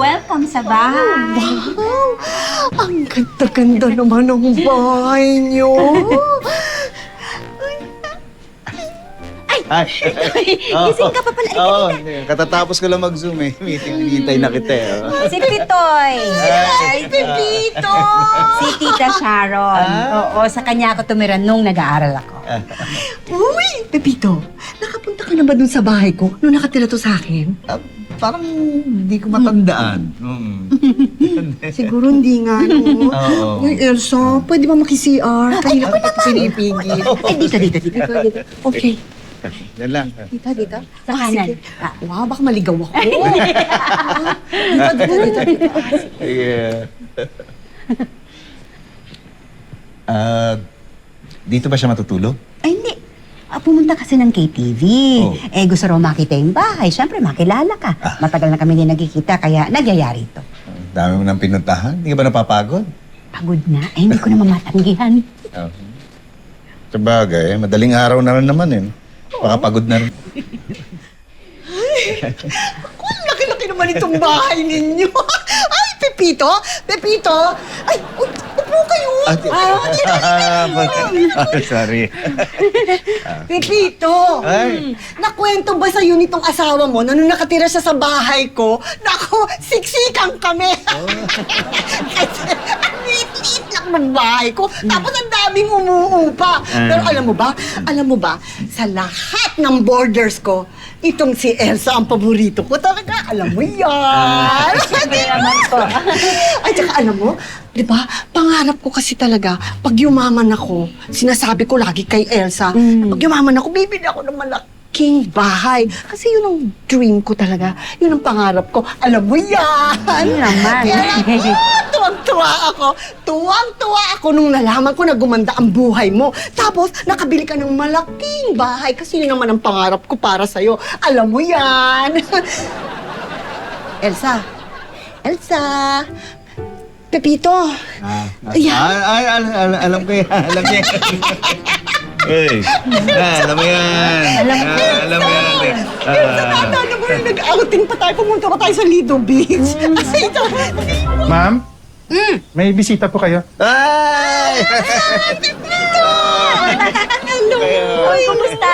Welcome sa bahay. Wow! Ang ganda-ganda naman ng bahay niyo. Ay! Gising ka pa pala. Oo, katatapos ko lang mag-zoom eh. Hintay na kita eh. Si Pitoy. Ay, Pepito! Si Tita Sharon. Oo, sa kanya ako tumira nung nag-aaral ako. Uy, Pepito, nakapunta ka na ba dun sa bahay ko nung nakatira to sa akin? Parang hindi ko matandaan. Siguro hindi nga, no? Oo. Uy, Elsa, pwede ba maki-CR? Kanina pa kita pinipigil. Ay, dito. Okay. Yan lang. Dito. Sa kanan. Sige. Wow, baka maligaw ako. Dito. Yeah. Dito ba siya matutulog? Ay, hindi. Pumunta kasi ng KTV. Oh. Gusto raw makita yung bahay. Siyempre, makilala ka. Matagal na kami din nagkikita, kaya nagyayari ito. Dami mo nang pinuntahan. Hindi ka ba napapagod? Pagod na. Hindi ko naman matanggihan. Sabagay, madaling araw na rin naman eh. Baka pagod na rin. Ang laki-laki naman itong bahay ninyo. Ay, Pepito! Ay, upo kayo! Sorry. Pepito! Ay. Nakwento ba sa'yo nitong asawa mo na nung nakatira siya sa bahay ko, naku, siksikan kami! Kasi ang liit-liit lang ng bahay ko, tapos ang daming umuupa. Pero alam mo ba, sa lahat ng borders ko, itong si Elsa ang paborito ko talaga. Alam mo yan! Siyempre naman po. Ay, tsaka alam mo, di ba, pangarap ko kasi talaga, pag yumaman ako, sinasabi ko lagi kay Elsa, pag yumaman ako, bibili ako ng malaking bahay. Kasi yun ang dream ko talaga. Yun ang pangarap ko. Alam mo yan! Yun naman. Kaya tuwang-tuwa ako nung nalaman ko na gumanda ang buhay mo. Tapos, nakabili ka ng malaking bahay kasi yun naman ang pangarap ko para sa'yo. Alam mo yan! Elsa! Pepito! Alam ko yan. Alam niya. Hey, alam mo yan. Alam mo yan. Ano ba yung nag-outing pa tayo? Pumunta pa tayo sa Lido Beach. Kasi ito... Ma'am? May bisita po kayo. Ay! Hello! Uy, kumusta?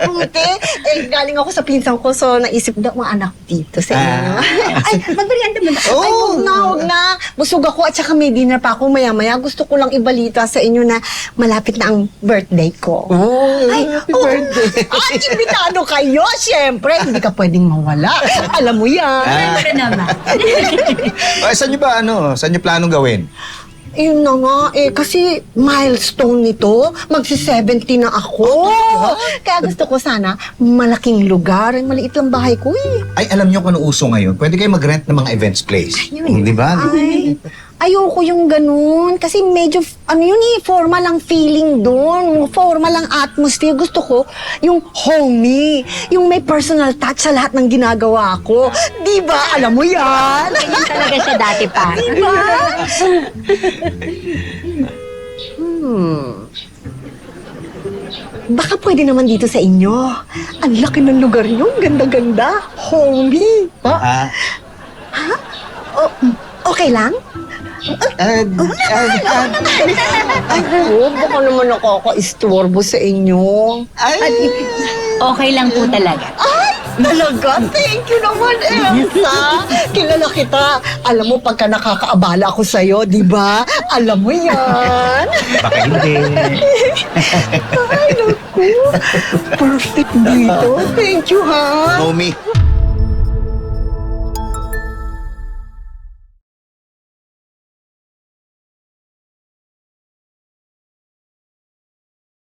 Buti. Galing ako sa pinsan ko, so naisip na mga anak dito sa inyo. Ay, magmerienda mo na. Ay, huwag na. Busog ako at saka may dinner pa ako maya-maya. Gusto ko lang ibalita sa inyo na malapit na ang birthday ko. Happy birthday. Ay, imbitado kayo, syempre. Hindi ka pwedeng mawala. Alam mo yan. Siyempre naman. Saan niyo ba Saan niyo planong gawin? Yun na nga, kasi milestone nito, magsi-70 na ako. Kaya gusto ko sana, malaking lugar. Maliit lang bahay ko Ay, alam niyo kung ano uso ngayon? Pwede kayo mag-rent ng mga events place. Di ba? Ay, ayoko yung ganun. Kasi medyo, formal ang feeling doon. Formal ang atmosphere. Gusto ko yung homey. Yung may personal touch sa lahat ng ginagawa ko. Di ba? Alam mo yan? Ganyan talaga siya dati pa. Di ba? Baka pwede naman dito sa inyo. Ang laki ng lugar niyo. Ganda-ganda. Homey. Okay lang? Ay, baka naman nakaka-istorbo sa inyo. Okay lang po talaga. Talaga? Thank you naman, Elsa. Kilala kita. Alam mo, pagka nakakaabala ako sa'yo, di ba? Alam mo yan. Baka hindi. Ay, naku. Perfect dito. Thank you, ha? Homie.